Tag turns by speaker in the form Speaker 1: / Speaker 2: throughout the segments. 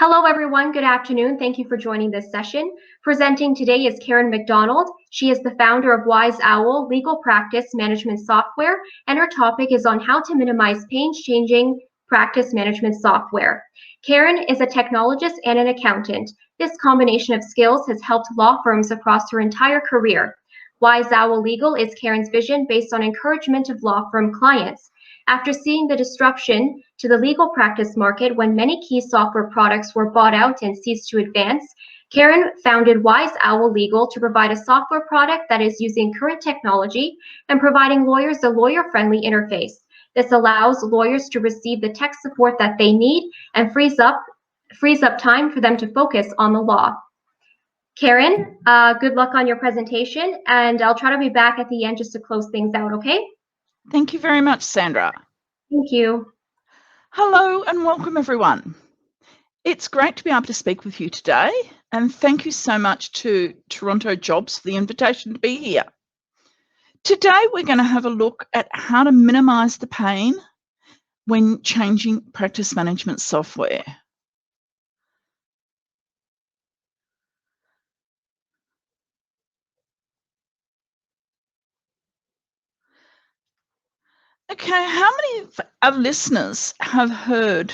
Speaker 1: Hello, everyone. Good afternoon. Thank you for joining this session. Presenting today is Karen McDonald. She is the founder of Wise Owl Legal Practice Management Software, and her topic is on how to minimize pain-changing practice management software. Karen is a technologist and an accountant. This combination of skills has helped law firms across her entire career. Wise Owl Legal is Karen's vision based on encouragement of law firm clients. After seeing the disruption to the legal practice market when many key software products were bought out and ceased to advance, Karen founded Wise Owl Legal to provide a software product that is using current technology and providing lawyers a lawyer-friendly interface. This allows lawyers to receive the tech support that they need and frees up time for them to focus on the law. Karen, good luck on your presentation, and I'll try to be back at the end just to close things out, okay?
Speaker 2: Thank you very much, Sandra.
Speaker 1: Thank you.
Speaker 2: Hello and welcome, everyone. It's great to be able to speak with you today, and thank you so much to Toronto Jobs for the invitation to be here. Today, we're going to have a look at how to minimise the pain when changing practice management software. Okay, how many of our listeners have heard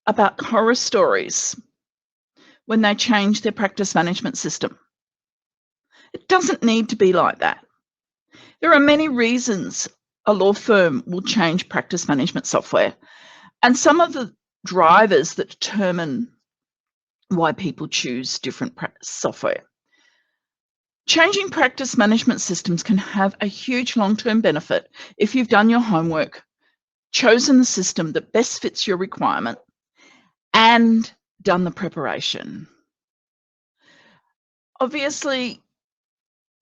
Speaker 2: about horror stories when they change their practice management system? It doesn't need to be like that. There are many reasons a law firm will change practice management software, and some of the drivers that determine why people choose different software. Changing practice management systems can have a huge long-term benefit if you've done your homework, chosen the system that best fits your requirement, and done the preparation. Obviously,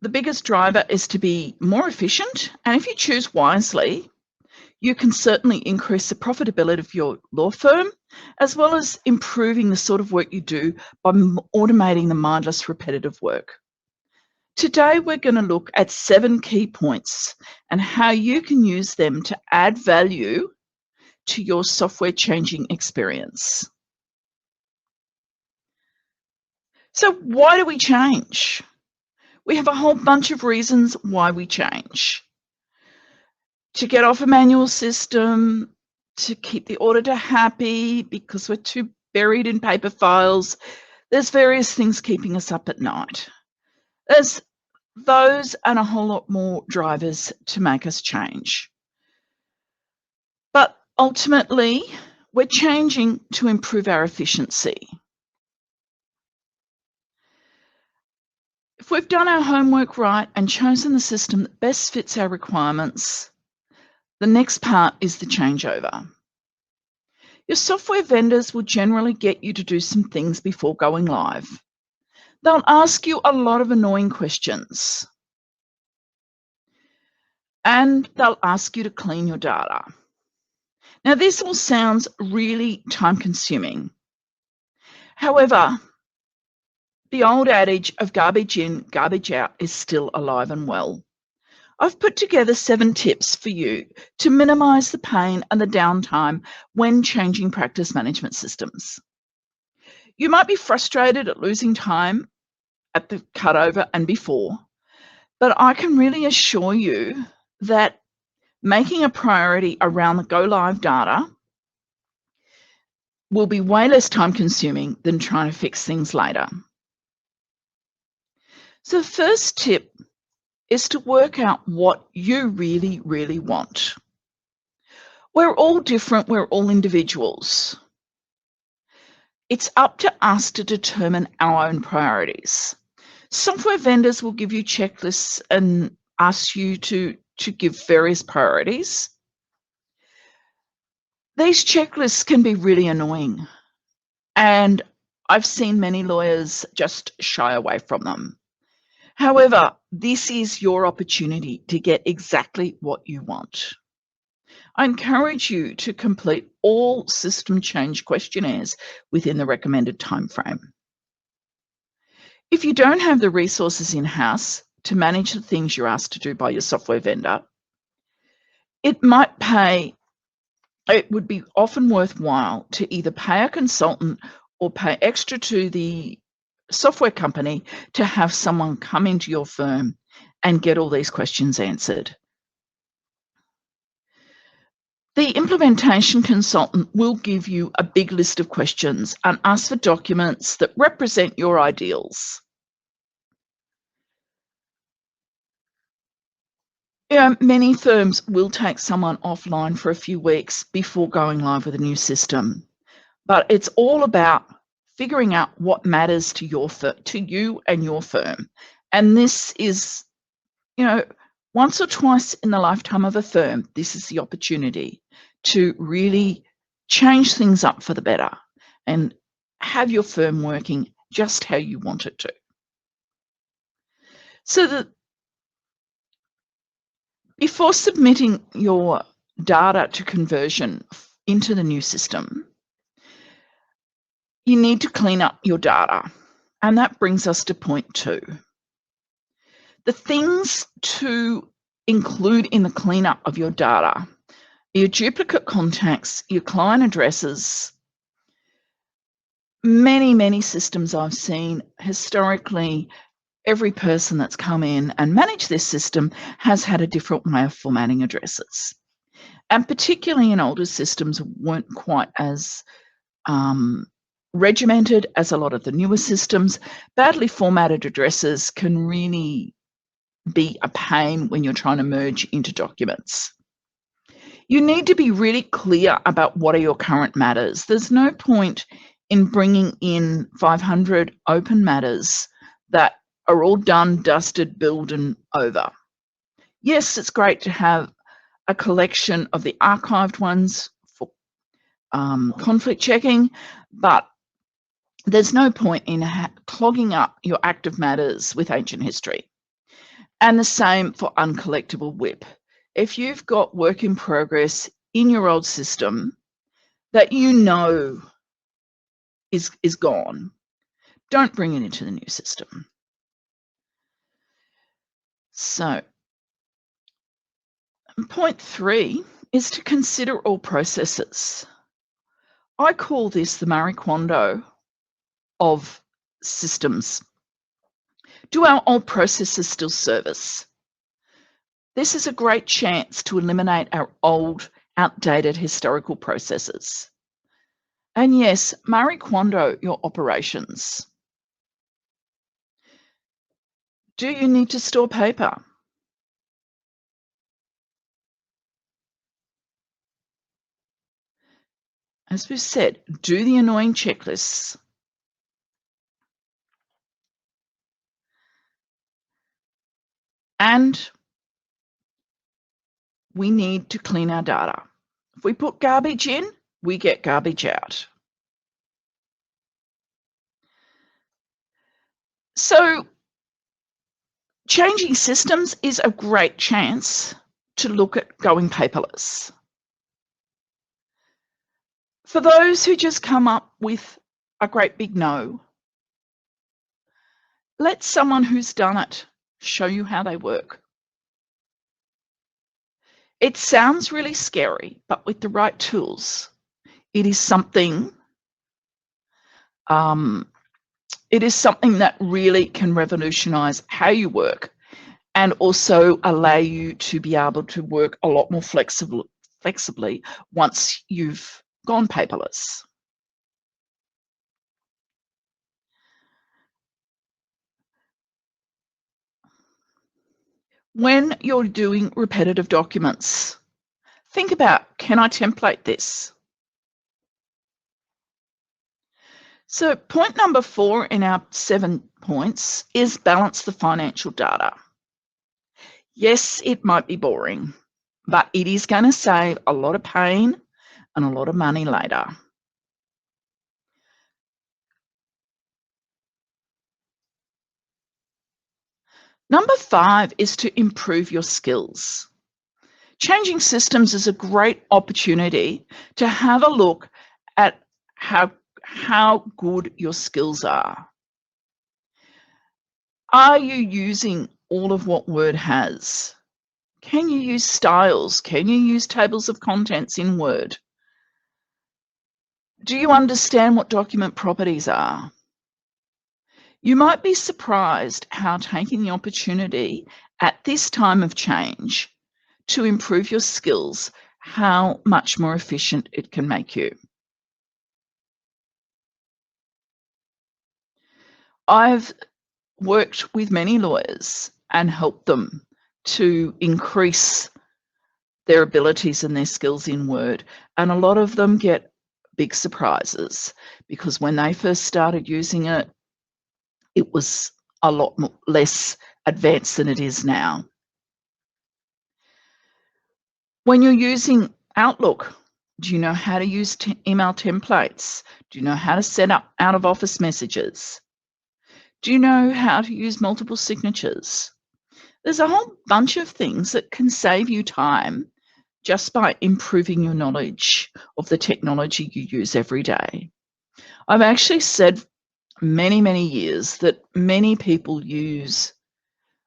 Speaker 2: the biggest driver is to be more efficient, and if you choose wisely, you can certainly increase the profitability of your law firm, as well as improving the sort of work you do by automating the mindless repetitive work. Today, we're going to look at 7 key points and how you can use them to add value to your software changing experience. So why do we change? We have a whole bunch of reasons why we change. To get off a manual system, to keep the auditor happy because we're too buried in paper files. There's various things keeping us up at night. There's those and a whole lot more drivers to make us change. But ultimately, we're changing to improve our efficiency. If we've done our homework right and chosen the system that best fits our requirements, the next part is the changeover. Your software vendors will generally get you to do some things before going live. They'll ask you a lot of annoying questions, and they'll ask you to clean your data. Now, this all sounds really time-consuming. However, the old adage of garbage in, garbage out is still alive and well. I've put together 7 tips for you to minimize the pain and the downtime when changing practice management systems. You might be frustrated at losing time at the cutover and before, but I can really assure you that making a priority around the go live data will be way less time consuming than trying to fix things later. So the first tip is to work out what you really, really want. We're all different, we're all individuals. It's up to us to determine our own priorities. Software vendors will give you checklists and ask you to give various priorities. These checklists can be really annoying, and I've seen many lawyers just shy away from them. However, this is your opportunity to get exactly what you want. I encourage you to complete all system change questionnaires within the recommended timeframe. If you don't have the resources in-house to manage the things you're asked to do by your software vendor, it might pay it would be often worthwhile to either pay a consultant or pay extra to the software company to have someone come into your firm and get all these questions answered. The implementation consultant will give you a big list of questions and ask for documents that represent your ideals. Many firms will take someone offline for a few weeks before going live with a new system, but it's all about figuring out what matters to you and your firm. And this is, once or twice in the lifetime of a firm, this is the opportunity to really change things up for the better and have your firm working just how you want it to. So before submitting your data to conversion into the new system, you need to clean up your data. And that brings us to point 2. The things to include in the cleanup of your data: your duplicate contacts, your client addresses. Many systems I've seen historically, every person that's come in and managed this system has had a different way of formatting addresses. And particularly in older systems, weren't quite as regimented as a lot of the newer systems. Badly formatted addresses can really be a pain when you're trying to merge into documents. You need to be really clear about what are your current matters. There's no point in bringing in 500 open matters that are all done, dusted, billed, and over. Yes, it's great to have a collection of the archived ones for conflict checking, but there's no point in clogging up your active matters with ancient history. And the same for uncollectible WIP. If you've got work in progress in your old system that you know is gone, don't bring it into the new system. So, point 3 is to consider all processes. I call this the Marie Kondo of systems. Do our old processes still serve us? This is a great chance to eliminate our old, outdated historical processes. And yes, Marie Kondo your operations. Do you need to store paper? As we've said, do the annoying checklists. And we need to clean our data. If we put garbage in, we get garbage out. So changing systems is a great chance to look at going paperless. For those who just come up with a great big no, let someone who's done it show you how they work. It sounds really scary, but with the right tools, it is something that really can revolutionize how you work and also allow you to be able to work a lot more flexibly once you've gone paperless. When you're doing repetitive documents, think about, can I template this? So point number 4 in our 7 points is balance the financial data. Yes, it might be boring, but it is going to save a lot of pain and a lot of money later. Number 5 is to improve your skills. Changing systems is a great opportunity to have a look at how good your skills are. Are you using all of what Word has? Can you use styles? Can you use tables of contents in Word? Do you understand what document properties are? You might be surprised how taking the opportunity at this time of change to improve your skills, how much more efficient it can make you. I've worked with many lawyers and helped them to increase their abilities and their skills in Word, and a lot of them get big surprises because when they first started using it, it was a lot less advanced than it is now. When you're using Outlook, do you know how to use email templates? Do you know how to set up out of office messages? Do you know how to use multiple signatures? There's a whole bunch of things that can save you time just by improving your knowledge of the technology you use every day. I've actually said many, many years that many people use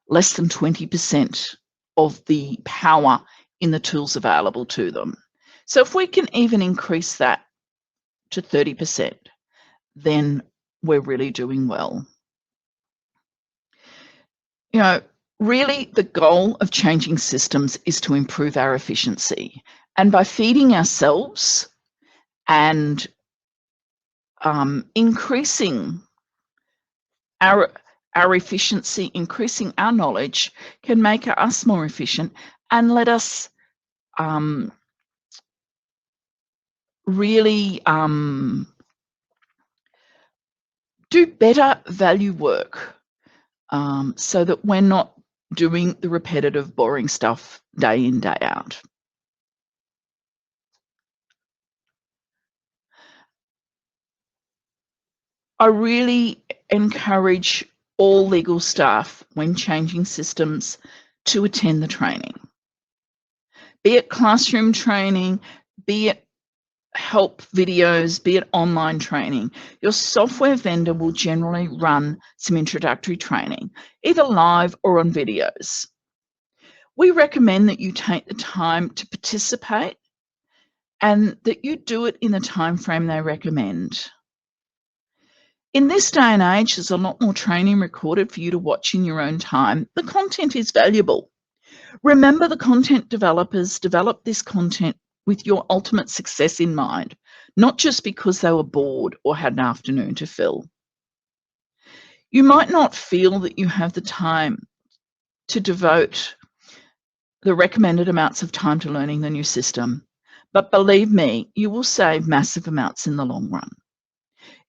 Speaker 2: less than 20% of the power in the tools available to them. So if we can even increase that to 30%, then we're really doing well. You know, really the goal of changing systems is to improve our efficiency. And by feeding ourselves and increasing our efficiency, increasing our knowledge can make us more efficient and let us really do better value work so that we're not doing the repetitive, boring stuff day in, day out. I really encourage all legal staff when changing systems to attend the training. Be it classroom training, be it help videos, be it online training. Your software vendor will generally run some introductory training, either live or on videos. We recommend that you take the time to participate and that you do it in the time frame they recommend. In this day and age, there's a lot more training recorded for you to watch in your own time. The content is valuable. Remember, the content developers developed this content with your ultimate success in mind, not just because they were bored or had an afternoon to fill. You might not feel that you have the time to devote the recommended amounts of time to learning the new system, but believe me, you will save massive amounts in the long run.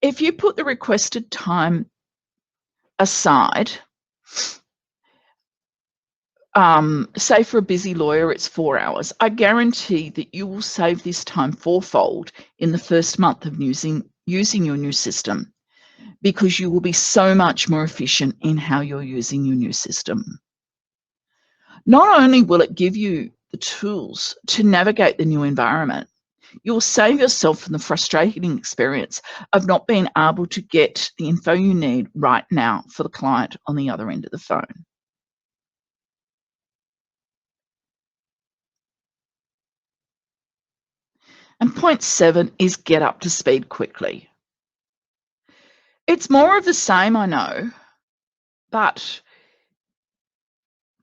Speaker 2: If you put the requested time aside, say for a busy lawyer, it's 4 hours. I guarantee that you will save this time fourfold in the first month of using your new system, because you will be so much more efficient in how you're using your new system. Not only will it give you the tools to navigate the new environment, you'll save yourself from the frustrating experience of not being able to get the info you need right now for the client on the other end of the phone. And point 7 is get up to speed quickly. It's more of the same, I know, but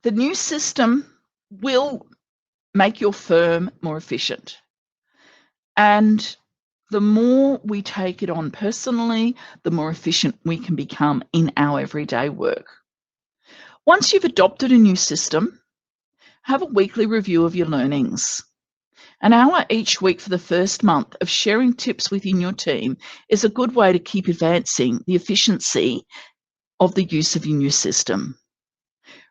Speaker 2: the new system will make your firm more efficient. And the more we take it on personally, the more efficient we can become in our everyday work. Once you've adopted a new system, have a weekly review of your learnings. An hour each week for the first month of sharing tips within your team is a good way to keep advancing the efficiency of the use of your new system.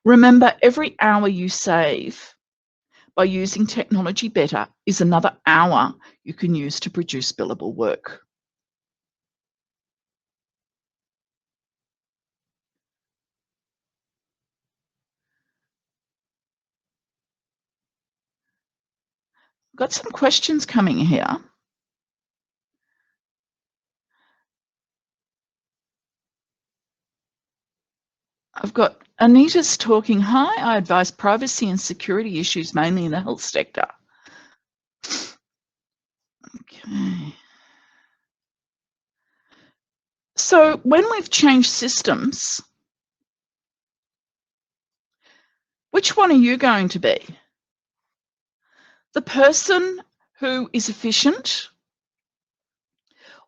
Speaker 2: Remember, every hour you save by using technology better is another hour you can use to produce billable work. Got some questions coming here. I've got Anita's talking. Hi, I advise privacy and security issues mainly in the health sector. Okay. So when we've changed systems, which one are you going to be? The person who is efficient,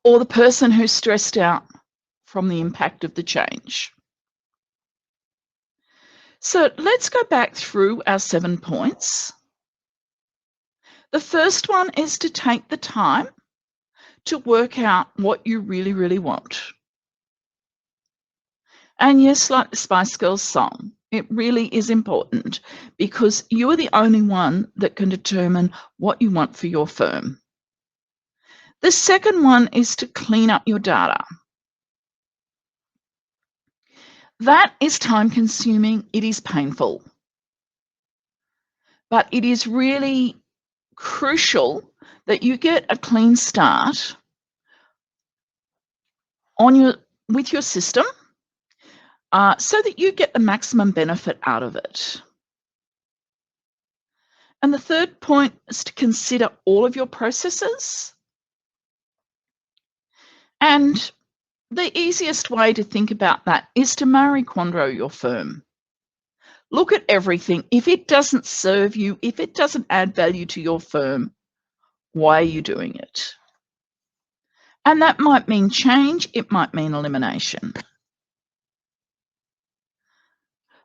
Speaker 2: or the person who's stressed out from the impact of the change? So let's go back through our 7 points. The first one is to take the time to work out what you really, really want. And yes, like the Spice Girls song, it really is important because you are the only one that can determine what you want for your firm. The second one is to clean up your data. That is time consuming, it is painful, but it is really crucial that you get a clean start with your system so that you get the maximum benefit out of it. And the third point is to consider all of your processes. And the easiest way to think about that is to Marie Kondo your firm. Look at everything. If it doesn't serve you, if it doesn't add value to your firm, why are you doing it? And that might mean change, it might mean elimination.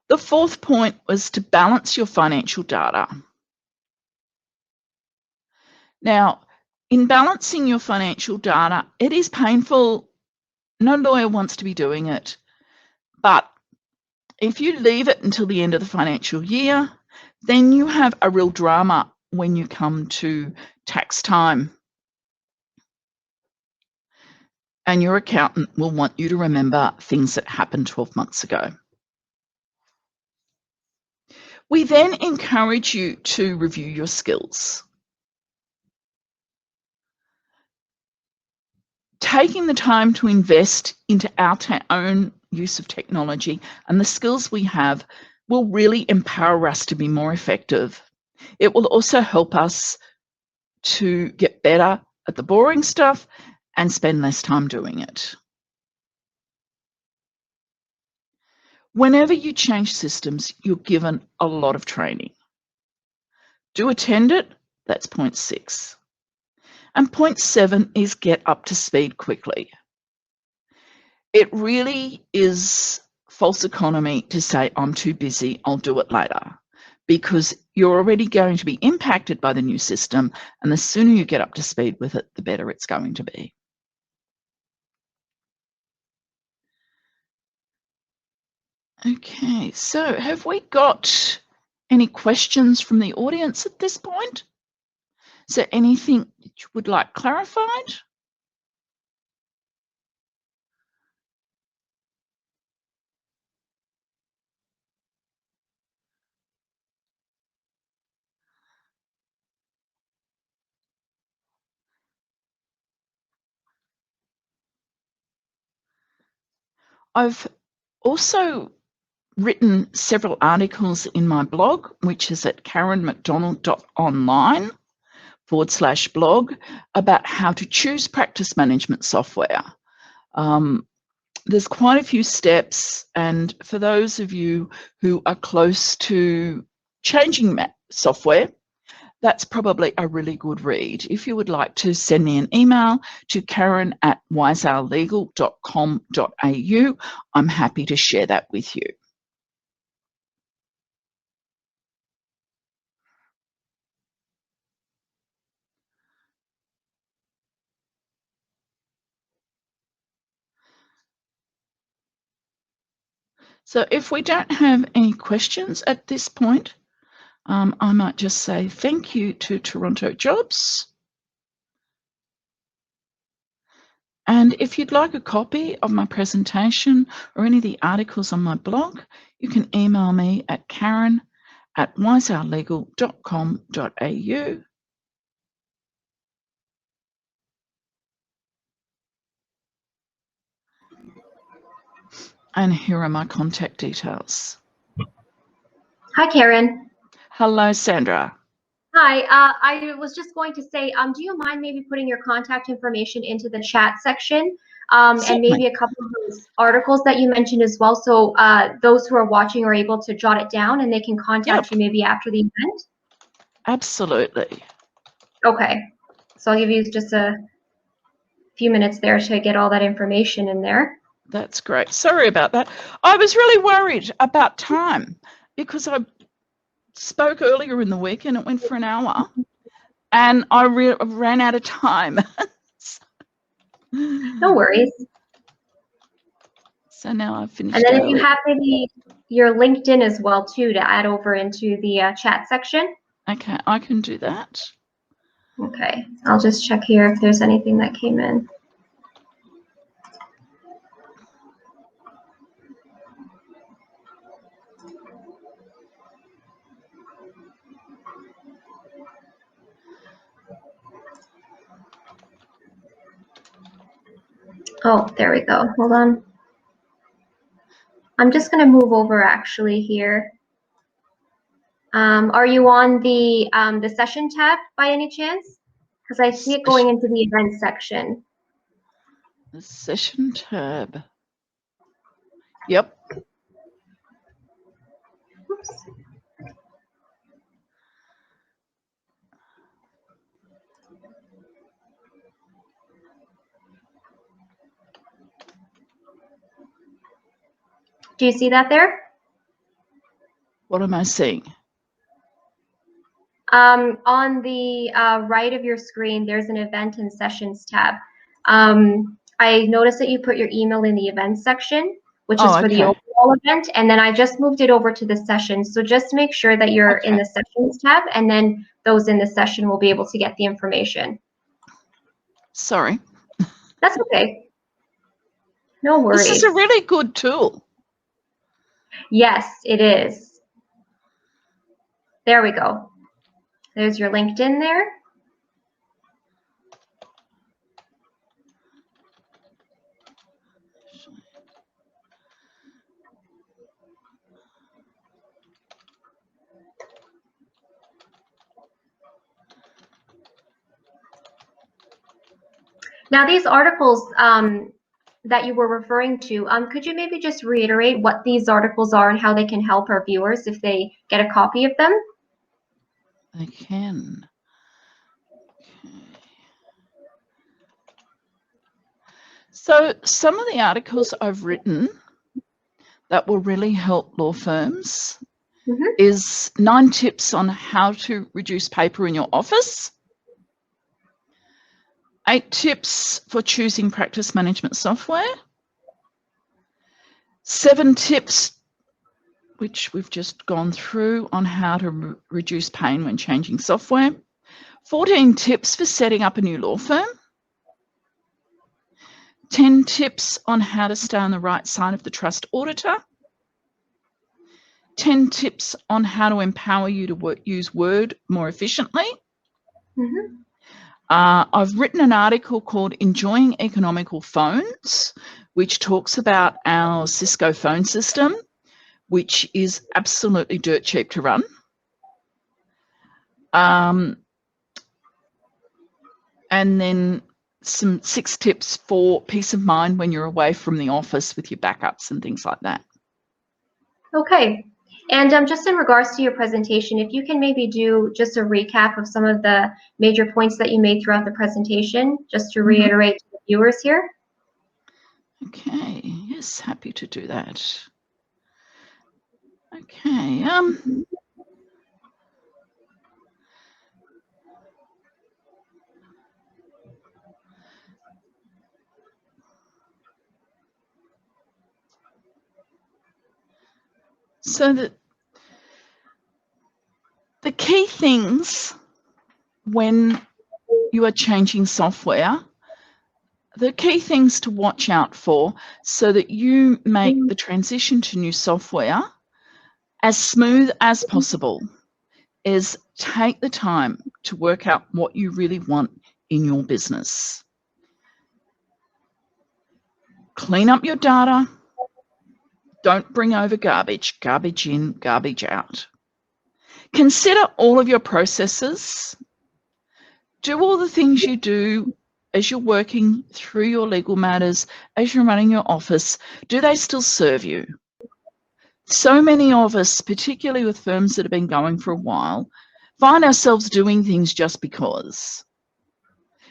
Speaker 2: The fourth point was to balance your financial data. Now, in balancing your financial data, it is painful. No lawyer wants to be doing it. But if you leave it until the end of the financial year, then you have a real drama when you come to tax time. And your accountant will want you to remember things that happened 12 months ago. We then encourage you to review your skills. Taking the time to invest into our own use of technology and the skills we have will really empower us to be more effective. It will also help us to get better at the boring stuff and spend less time doing it. Whenever you change systems, you're given a lot of training. Do attend it, that's point 6. And point 7 is get up to speed quickly. It really is false economy to say, I'm too busy, I'll do it later, because you're already going to be impacted by the new system, and the sooner you get up to speed with it, the better it's going to be. Okay, so have we got any questions from the audience at this point? Is there anything that you would like clarified? I've also written several articles in my blog, which is at karenmcdonald.online/blog, about how to choose practice management software. There's quite a few steps, and for those of you who are close to changing software, that's probably a really good read. If you would like to send me an email to karen@wiseourlegal.com.au, I'm happy to share that with you. So if we don't have any questions at this point, I might just say thank you to Toronto Jobs. And if you'd like a copy of my presentation or any of the articles on my blog, you can email me at karen@wiseourlegal.com.au. And here are my contact details.
Speaker 1: Hi, Karen.
Speaker 2: Hello, Sandra.
Speaker 1: Hi, I was just going to say, do you mind maybe putting your contact information into the chat section? and
Speaker 2: Certainly.
Speaker 1: maybe a couple of those articles that you mentioned as well. So those who are watching are able to jot it down and they can contact you maybe after the event.
Speaker 2: Absolutely.
Speaker 1: Okay. So I'll give you just a few minutes there to get all that information in there.
Speaker 2: That's great. Sorry about that. I was really worried about time because I spoke earlier in the week and it went for an hour and I ran out of time.
Speaker 1: No worries.
Speaker 2: So now I've finished.
Speaker 1: And then if
Speaker 2: early.
Speaker 1: you have maybe your LinkedIn as well too to add over into the chat section.
Speaker 2: Okay, I can do that.
Speaker 1: Okay, I'll just check here if there's anything that came in. Oh, there we go. Hold on. I'm just going to move over actually here. Are you on the session tab by any chance? Because I see it going into the event section.
Speaker 2: The session tab. Yep.
Speaker 1: Oops. Do you see that there?
Speaker 2: What am I seeing?
Speaker 1: On the right of your screen, there's an event and sessions tab. I noticed that you put your email in the event section, which is for the overall event, and then I just moved it over to the session. So just make sure that you're in the sessions tab, and then those in the session will be able to get the information.
Speaker 2: Sorry.
Speaker 1: That's okay. No worries.
Speaker 2: This is a really good tool.
Speaker 1: Yes, it is. There we go. There's your LinkedIn there. Now, these articles that you were referring to, could you maybe just reiterate what these articles are and how they can help our viewers if they get a copy of them?
Speaker 2: I can. Okay. So some of the articles I've written that will really help law firms is 9 tips on how to reduce paper in your office, 8 tips for choosing practice management software, 7 tips, which we've just gone through, on how to reduce pain when changing software, 14 tips for setting up a new law firm, 10 tips on how to stay on the right side of the trust auditor, 10 tips on how to empower you to use Word more efficiently. I've written an article called Enjoying Economical Phones, which talks about our Cisco phone system, which is absolutely dirt cheap to run. And then some 6 tips for peace of mind when you're away from the office with your backups and things like that.
Speaker 1: Okay. And just in regards to your presentation, if you can maybe do just a recap of some of the major points that you made throughout the presentation, just to reiterate to the viewers here.
Speaker 2: Okay, yes, happy to do that. Okay, so the key things when you are changing software, the key things to watch out for so that you make the transition to new software as smooth as possible is take the time to work out what you really want in your business. Clean up your data. Don't bring over garbage. Garbage in, garbage out. Consider all of your processes. Do all the things you do as you're working through your legal matters, as you're running your office, do they still serve you? So many of us, particularly with firms that have been going for a while, find ourselves doing things just because.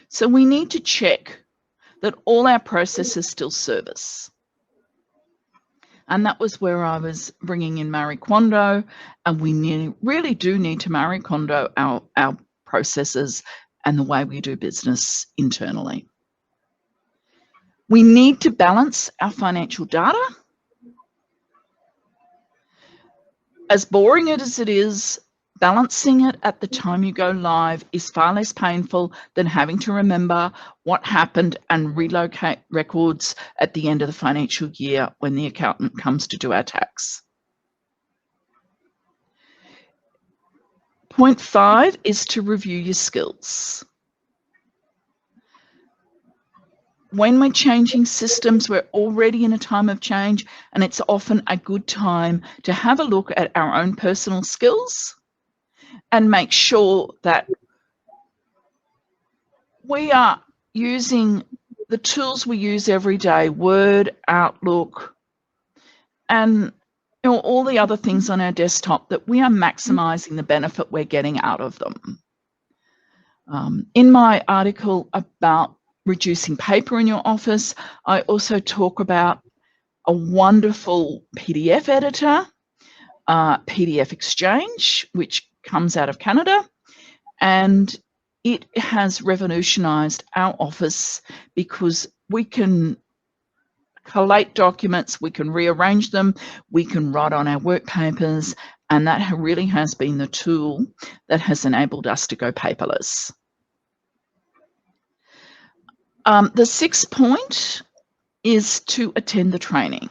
Speaker 2: So we need to check that all our processes still serve us. And that was where I was bringing in Marie Kondo, and we really do need to Marie Kondo our processes and the way we do business internally. We need to balance our financial data. As boring as it is, balancing it at the time you go live is far less painful than having to remember what happened and relocate records at the end of the financial year when the accountant comes to do our tax. Point 5 is to review your skills. When we're changing systems, we're already in a time of change, and it's often a good time to have a look at our own personal skills and make sure that we are using the tools we use every day, Word, Outlook, and all the other things on our desktop, that we are maximizing the benefit we're getting out of them. In my article about reducing paper in your office, I also talk about a wonderful PDF editor, PDF Exchange, which comes out of Canada, and it has revolutionized our office because we can collate documents, we can rearrange them, we can write on our work papers, and that really has been the tool that has enabled us to go paperless. The 6th point is to attend the training.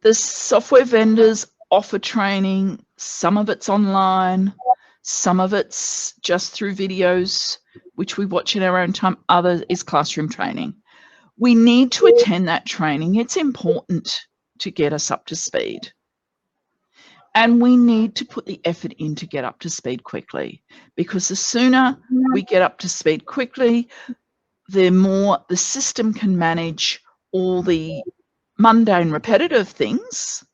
Speaker 2: The software vendors offer training. Some of it's online, some of it's just through videos, which we watch in our own time. Other is classroom training. We need to attend that training. It's important to get us up to speed. And we need to put the effort in to get up to speed quickly, because the sooner we get up to speed quickly, the more the system can manage all the mundane, repetitive things,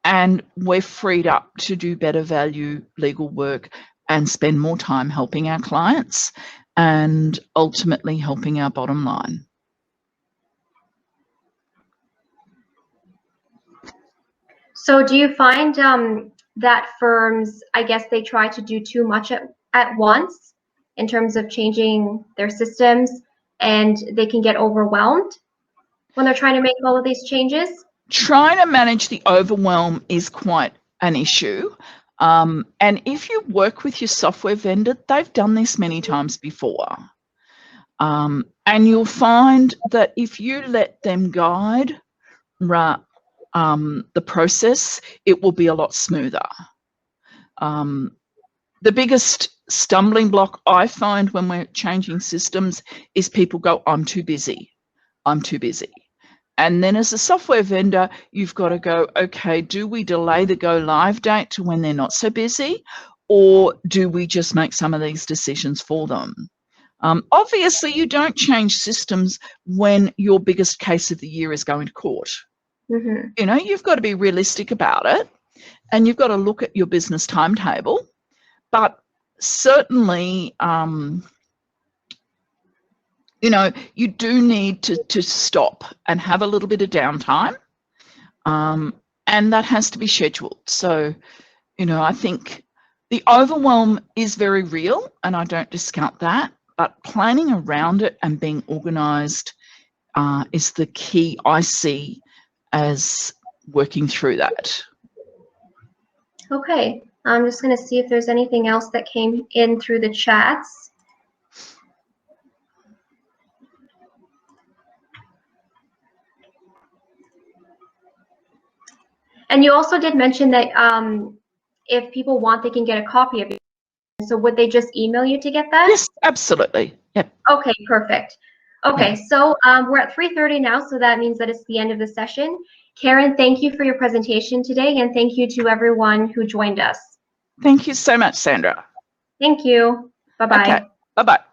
Speaker 2: and we're freed up to do better value legal work and spend more time helping our clients and ultimately helping our bottom line.
Speaker 1: So do you find that firms, I guess they try to do too much at once in terms of changing their systems, and they can get overwhelmed when they're trying to make all of these changes?
Speaker 2: Trying to manage the overwhelm is quite an issue. And if you work with your software vendor, they've done this many times before. And you'll find that if you let them guide the process, it will be a lot smoother. The biggest stumbling block I find when we're changing systems is people go, I'm too busy. I'm too busy. And then as a software vendor, you've got to go, okay, do we delay the go live date to when they're not so busy, or do we just make some of these decisions for them? Obviously, you don't change systems when your biggest case of the year is going to court.
Speaker 1: Mm-hmm.
Speaker 2: You know, you've got to be realistic about it, and you've got to look at your business timetable. But certainly, you know, you do need to stop and have a little bit of downtime, and that has to be scheduled. So, you know, I think the overwhelm is very real, and I don't discount that, but planning around it and being organised is the key I see as working through that.
Speaker 1: Okay, I'm just going to see if there's anything else that came in through the chats. And you also did mention that if people want, they can get a copy of it. So would they just email you to get that?
Speaker 2: Yes, absolutely. Yep.
Speaker 1: Okay, perfect. Okay,
Speaker 2: Yeah.
Speaker 1: so we're at 3:30 now, so that means that it's the end of the session. Karen, thank you for your presentation today, and thank you to everyone who joined us.
Speaker 2: Thank you so much, Sandra.
Speaker 1: Thank you. Bye-bye.
Speaker 2: Okay, bye-bye.